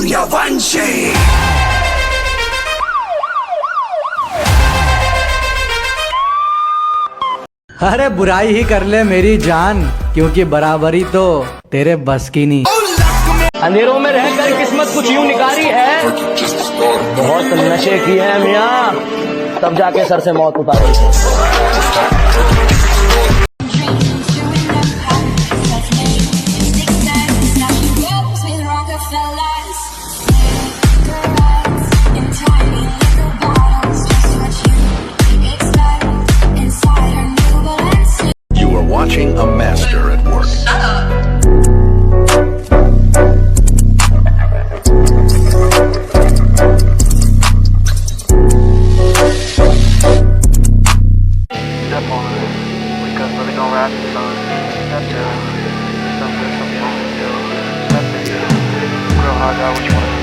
सूर्यवंशी। अरे बुराई ही कर ले मेरी जान, क्योंकि बराबरी तो तेरे बस की नहीं। अंधेरों में रहकर किस्मत कुछ यूं निकारी है, बहुत नशे किए हैं मियाँ, तब जाके सर से मौत उतारी। You are watching a master at work. Real hard out, what you wanna do?